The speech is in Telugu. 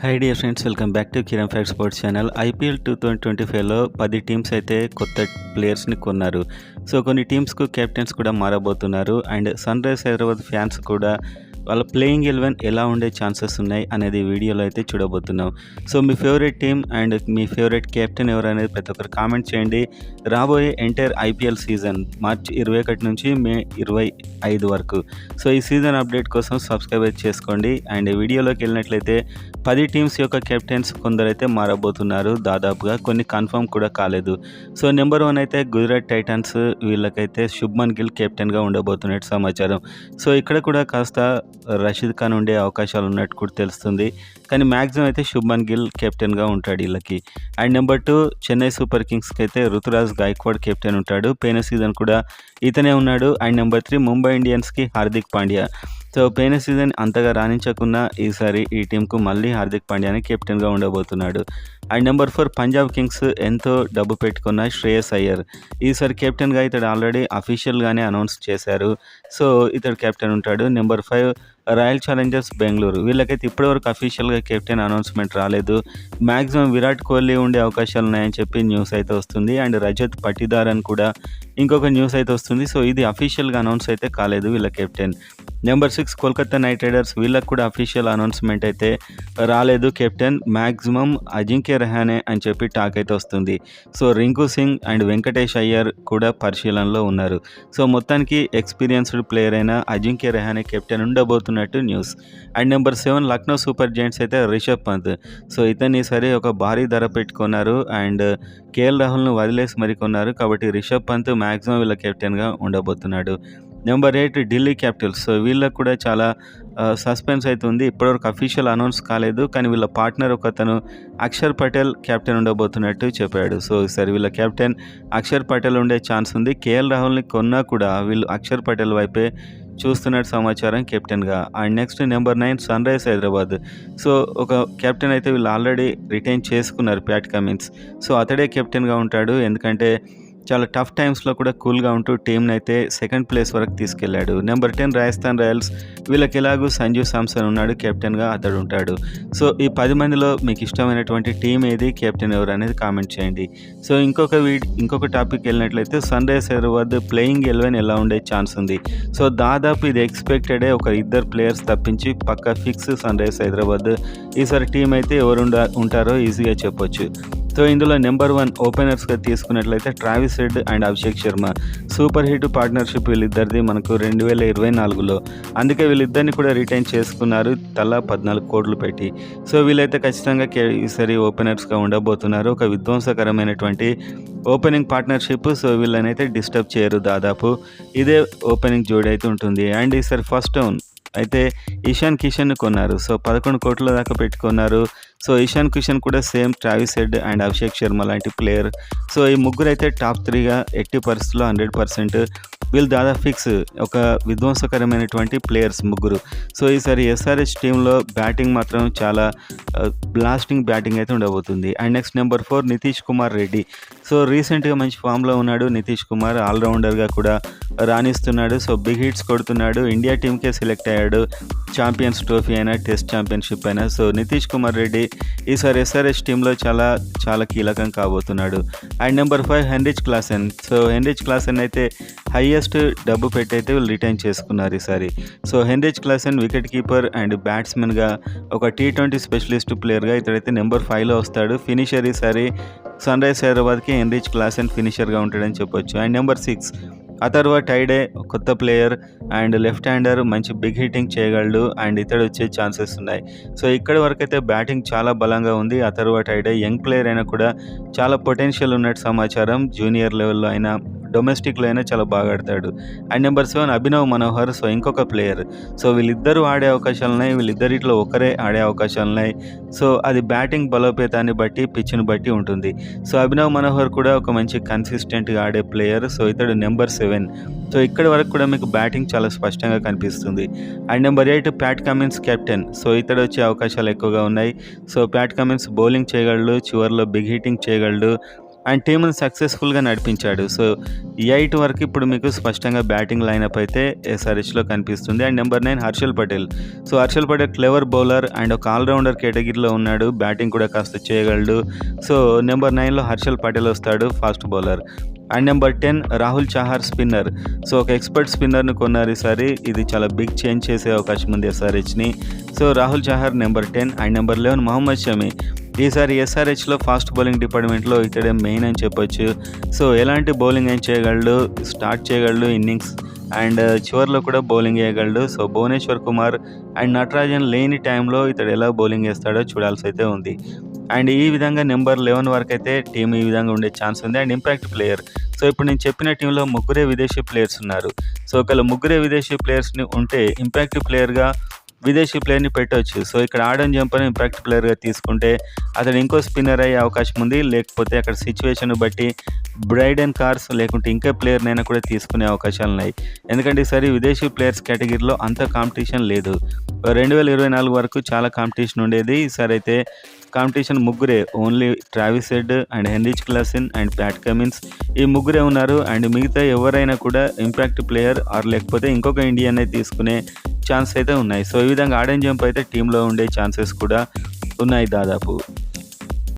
High dear friends, welcome back to Kiran fact sports channel. IPL 2025లో 10 టీమ్స్ అయితే కొత్త ప్లేయర్స్ని కొన్నారు. సో కొన్ని టీమ్స్కు కెప్టెన్స్ కూడా మారబోతున్నారు. And sun rise Hyderabad fans కూడా వాళ్ళ ప్లేయింగ్ 11 ఎలా ఉండే ఛాన్సెస్ ఉన్నాయి అనేది వీడియోలో అయితే చూడబోతున్నాం. So me favourite team and me favourite captain ఎవరు అనేది ప్రతి ఒక్కరు కామెంట్ చేయండి. రాబోయే ఎంటైర్ ఐపీఎల్ సీజన్ మార్చి 21 నుంచి మే 25 వరకు. సో ఈ సీజన్ అప్డేట్ కోసం సబ్స్క్రైబ్ చేసుకోండి. అండ్ వీడియోలోకి వెళ్ళినట్లయితే 10 టీమ్స్ యొక్క కెప్టెన్స్ కొందరైతే మారబోతున్నారు. దాదాపుగా కొన్ని కన్ఫర్మ్ కూడా కాలేదు. సో నెంబర్ 1 అయితే గుజరాత్ టైటన్స్. వీళ్ళకైతే శుభ్మన్ గిల్ కెప్టెన్గా ఉండబోతున్నట్టు సమాచారం. సో ఇక్కడ కూడా కాస్త రషీద్ ఖాన్ ఉండే అవకాశాలు ఉన్నట్టు కూడా తెలుస్తుంది. కానీ మ్యాక్సిమం అయితే శుభ్మన్ గిల్ కెప్టెన్గా ఉంటాడు వీళ్ళకి. అండ్ నెంబర్ 2 చెన్నై సూపర్ కింగ్స్కి అయితే రుతురాజ్ గాయక్వాడ్ కెప్టెన్ ఉంటాడు. పోయిన సీజన్ కూడా ఇతనే ఉన్నాడు. అండ్ నెంబర్ 3 ముంబై ఇండియన్స్కి హార్దిక్ పాండ్యా. సో పోయిన సీజన్ అంతగా రాణించకున్నా ఈసారి ఈ టీంకు మళ్ళీ హార్దిక్ పాండ్యాని కెప్టెన్గా ఉండబోతున్నాడు. అండ్ నెంబర్ 4 పంజాబ్ కింగ్స్ ఎంతో డబ్బు పెట్టుకున్న శ్రేయస్ అయ్యర్. ఈసారి కెప్టెన్గా ఇతడు ఆల్రెడీ అఫీషియల్గానే అనౌన్స్ చేశారు. సో ఇతడు కెప్టెన్ ఉంటాడు. Number 5 royal challengers Bengaluru. వీళ్ళకైతే ఇప్పటివరకు అఫీషియల్గా కెప్టెన్ అనౌన్స్మెంట్ రాలేదు. మ్యాక్సిమం విరాట్ కోహ్లీ ఉండే అవకాశాలు ఉన్నాయని చెప్పి న్యూస్ అయితే వస్తుంది. అండ్ రజత్ పటిదార్ అని కూడా ఇంకొక న్యూస్ అయితే వస్తుంది. సో ఇది అఫీషియల్గా అనౌన్స్ అయితే కాలేదు వీళ్ళ captain. Number 6 Kolkata night riders. వీళ్ళకి కూడా అఫీషియల్ అనౌన్స్మెంట్ అయితే రాలేదు కెప్టెన్. మ్యాక్సిమం అజింక్య రహానే అని చెప్పి టాక్ అయితే వస్తుంది. సో రింకు సింగ్ అండ్ వెంకటేష్ అయ్యర్ కూడా పరిశీలనలో ఉన్నారు. సో మొత్తానికి ఎక్స్పీరియన్స్డ్ ప్లేయర్ అయిన అజింక్య రహానే కెప్టెన్ ఉండబోతున్నట్టు news. And number 7 Lucknow super giants అయితే రిషబ్ పంత్. సో ఇతన్ని సరే ఒక భారీ ధర పెట్టుకున్నారు. అండ్ కేఎల్ రాహుల్ను వదిలేసి మరి కొన్నారు. కాబట్టి రిషబ్ పంత్ మ్యాక్సిమం వీళ్ళ కెప్టెన్గా ఉండబోతున్నాడు. Number 8 Delhi capitals. సో వీళ్ళకు కూడా చాలా సస్పెన్స్ అయితే ఉంది. ఇప్పటివరకు అఫీషియల్ అనౌన్స్ కాలేదు. కానీ వీళ్ళ పార్ట్నర్ ఒకతను అక్షర్ పటేల్ కెప్టెన్ ఉండబోతున్నట్టు చెప్పాడు. సో ఈసారి వీళ్ళ కెప్టెన్ అక్షర్ పటేల్ ఉండే ఛాన్స్ ఉంది. కేఎల్ రాహుల్ని కొన్నా కూడా వీళ్ళు అక్షర్ పటేల్ వైపే చూస్తున్నట్టు సమాచారం కెప్టెన్గా. And next number 9 sun rise Hyderabad. So ఒక కెప్టెన్ అయితే వీళ్ళు ఆల్రెడీ రిటైన్ చేసుకున్నారు, ప్యాట్ కమిన్స్. సో అతడే కెప్టెన్గా ఉంటాడు. ఎందుకంటే చాలా టఫ్ టైమ్స్లో కూడా కూల్గా ఉంటూ టీంని అయితే సెకండ్ ప్లేస్ వరకు తీసుకెళ్లాడు. Number 10 Rajasthan Royals. వీళ్ళకి ఎలాగూ సంజు శాంసన్ ఉన్నాడు, కెప్టెన్గా అతడు ఉంటాడు. సో ఈ 10 మందిలో మీకు ఇష్టమైనటువంటి టీం ఏది, కెప్టెన్ ఎవరు అనేది కామెంట్ చేయండి. సో ఇంకొక టాపిక్ వెళ్ళినట్లయితే సన్ రైజ్ హైదరాబాద్ ప్లేయింగ్ 11 ఎలా ఉండే ఛాన్స్ ఉంది. సో దాదాపు ఇది ఎక్స్పెక్టెడే. ఒక 2 ప్లేయర్స్ తప్పించి పక్కా ఫిక్స్ సన్ రైజ్ హైదరాబాద్. ఈసారి టీం అయితే ఎవరు ఉంటారో ఈజీగా చెప్పొచ్చు. సో ఇందులో నెంబర్ 1 ఓపెనర్స్గా తీసుకున్నట్లయితే Travis Head and Abhishek Sharma. Super hit partnership వీళ్ళిద్దరిది మనకు 2024లో. అందుకే వీళ్ళిద్దరిని కూడా రిటైన్ చేసుకున్నారు తలా 14 కోట్లు పెట్టి. సో వీళ్ళైతే ఖచ్చితంగా ఈసారి ఓపెనర్స్గా ఉండబోతున్నారు. ఒక విధ్వంసకరమైనటువంటి ఓపెనింగ్ పార్ట్నర్షిప్. సో వీళ్ళనైతే డిస్టర్బ్ చేయరు. దాదాపు ఇదే ఓపెనింగ్ జోడి అయితే ఉంటుంది. అండ్ ఈసారి ఫస్ట్ డౌన్ అయితే ఇషాన్ కిషన్ కొన్నారు. సో 11 కోట్ల దాకా పెట్టుకున్నారు. సో ఇషాన్ కిషన్ కూడా same Travis Head and Abhishek Sharma లాంటి ప్లేయర్. సో ఈ ముగ్గురు అయితే టాప్ 3గా ఎట్టి పరిస్థితుల్లో 100% వీళ్ళు దాదాపు ఫిక్స్. ఒక విధ్వంసకరమైనటువంటి ప్లేయర్స్ ముగ్గురు. సో ఈసారి ఎస్ఆర్హెచ్ టీంలో బ్యాటింగ్ మాత్రం చాలా బ్లాస్టింగ్ బ్యాటింగ్ అయితే ఉండబోతుంది. And next number 4 Nitish Kumar Reddy. So రీసెంట్గా మంచి ఫామ్లో ఉన్నాడు నితీష్ కుమార్. ఆల్రౌండర్గా కూడా రాణిస్తున్నాడు. సో బిగ్ హిట్స్ కొడుతున్నాడు. ఇండియా టీంకే సెలెక్ట్ అయ్యాడు. ఛాంపియన్స్ ట్రోఫీ అయినా టెస్ట్ ఛాంపియన్షిప్ అయినా. సో నితీష్ కుమార్ రెడ్డి ఈసారి ఎస్ఆర్హెచ్ టీంలో చాలా చాలా కీలకం కాబోతున్నాడు. And number 5 Heinrich Klaasen. So Heinrich Klaasen అయితే హైయెస్ట్ డబ్బు పెట్టి అయితే వీళ్ళు రిటైన్ చేసుకున్నారు ఈసారి. So Heinrich Klaasen wicket keeper and బ్యాట్స్మెన్గా ఒక T20 స్పెషలిస్ట్ ప్లేయర్గా ఇతడైతే నెంబర్ 5లో వస్తాడు. ఫినిషర్ ఈసారి సన్ రైజ్ హైదరాబాద్కి హెన్రిచ్ క్లాసెన్ ఫినిషర్గా ఉంటాడని చెప్పొచ్చు. And number 6 Atharva Taide. కొత్త ప్లేయర్ అండ్ లెఫ్ట్ హ్యాండర్, మంచి బిగ్ హిట్టింగ్ చేయగలడు. అండ్ ఇతడు వచ్చే ఛాన్సెస్ ఉన్నాయి. సో ఇక్కడి వరకు అయితే బ్యాటింగ్ చాలా బలంగా ఉంది. అథర్వ టైడే యంగ్ ప్లేయర్ అయినా కూడా చాలా పొటెన్షియల్ ఉన్నట్టు సమాచారం. జూనియర్ లెవెల్లో అయినా డొమెస్టిక్లో అయినా చాలా బాగా ఆడతాడు. And number 7 Abhinav Manohar. So ఇంకొక ప్లేయర్. సో వీళ్ళిద్దరూ ఆడే అవకాశాలు ఉన్నాయి. వీళ్ళిద్దరిట్లో ఒకరే ఆడే అవకాశాలు ఉన్నాయి. సో అది బ్యాటింగ్ బలోపేతాన్ని బట్టి, పిచ్ని బట్టి ఉంటుంది. సో అభినవ్ మనోహర్ కూడా ఒక మంచి కన్సిస్టెంట్గా ఆడే ప్లేయర్. సో ఇతడు నెంబర్ 7. సో ఇక్కడి వరకు కూడా మీకు బ్యాటింగ్ చాలా స్పష్టంగా కనిపిస్తుంది. And number 8 Pat Cummins captain. So ఇతడు వచ్చే అవకాశాలు ఎక్కువగా ఉన్నాయి. సో ప్యాట్ కమిన్స్ బౌలింగ్ చేయగలడు, చివరిలో బిగ్ హిట్టింగ్ చేయగలడు. అండ్ టీంని సక్సెస్ఫుల్గా నడిపించాడు. సో 8 వరకు ఇప్పుడు మీకు స్పష్టంగా బ్యాటింగ్ లైనప్ అయితే ఎస్ఆర్హెచ్లో కనిపిస్తుంది. And number 9 Harshal Patel. So Harshal Patel clever bowler and ఒక ఆల్రౌండర్ కేటగిరీలో ఉన్నాడు. బ్యాటింగ్ కూడా కాస్త చేయగలడు. సో నెంబర్ 9లో హర్షల్ పటేల్ వస్తాడు, fast bowler. And number 10 Rahul Chahar spinner. So ఒక ఎక్స్పర్ట్ స్పిన్నర్ను కొన్నారు ఈసారి. ఇది చాలా బిగ్ చేంజ్ చేసే అవకాశం ఉంది ఎస్ఆర్హెచ్ని. So Rahul Chahar number 10. And number 11 Mohammed Shami. ఈసారి ఎస్ఆర్హెచ్లో ఫాస్ట్ బౌలింగ్ డిపార్ట్మెంట్లో ఇతడే మెయిన్ అని చెప్పొచ్చు. సో ఎలాంటి బౌలింగ్ ఏం చేయగలడు, స్టార్ట్ చేయగలడు ఇన్నింగ్స్ అండ్ చివరిలో కూడా బౌలింగ్ వేయగలడు. సో భువనేశ్వర్ కుమార్ అండ్ నటరాజన్ లేని టైంలో ఇతడు ఎలా బౌలింగ్ వేస్తాడో చూడాల్సి అయితే ఉంది. అండ్ ఈ విధంగా నెంబర్ 11 వరకు అయితే టీం ఈ విధంగా ఉండే ఛాన్స్ ఉంది. And impact player. సో ఇప్పుడు నేను చెప్పిన టీంలో ముగ్గురే విదేశీ ప్లేయర్స్ ఉన్నారు. సో ఒకవేళ ముగ్గురే విదేశీ ప్లేయర్స్ని ఉంటే ఇంపాక్ట్ ప్లేయర్గా విదేశీ ప్లేయర్ని పెట్టవచ్చు. సో ఇక్కడ ఆడన్ జంపర్ని ఇంపాక్ట్ ప్లేయర్గా తీసుకుంటే అతను ఇంకో స్పిన్నర్ అయ్యే అవకాశం ఉంది. లేకపోతే అక్కడ సిచ్యువేషన్ బట్టి బ్రైడెన్ కార్స్ లేకుంటే ఇంకా ప్లేయర్నైనా కూడా తీసుకునే అవకాశాలు ఉన్నాయి. ఎందుకంటే ఈసారి విదేశీ ప్లేయర్స్ కేటగిరీలో అంత కాంపిటీషన్ లేదు. 2024 వరకు చాలా కాంపిటీషన్ ఉండేది. ఈసారి అయితే కాంపిటీషన్ ముగ్గురే, only Travis Head and Heinrich Klaasen and Pat Cummins, ఈ ముగ్గురే ఉన్నారు. అండ్ మిగతా ఎవరైనా కూడా ఇంపాక్ట్ ప్లేయర్ ఆర్ లేకపోతే ఇంకొక ఇండియన్ తీసుకునే ఛాన్స్ అయితే ఉన్నాయి. సో ఈ విధంగా ఆడెన్ జంప్ అయితే టీంలో ఉండే ఛాన్సెస్ కూడా ఉన్నాయి దాదాపు.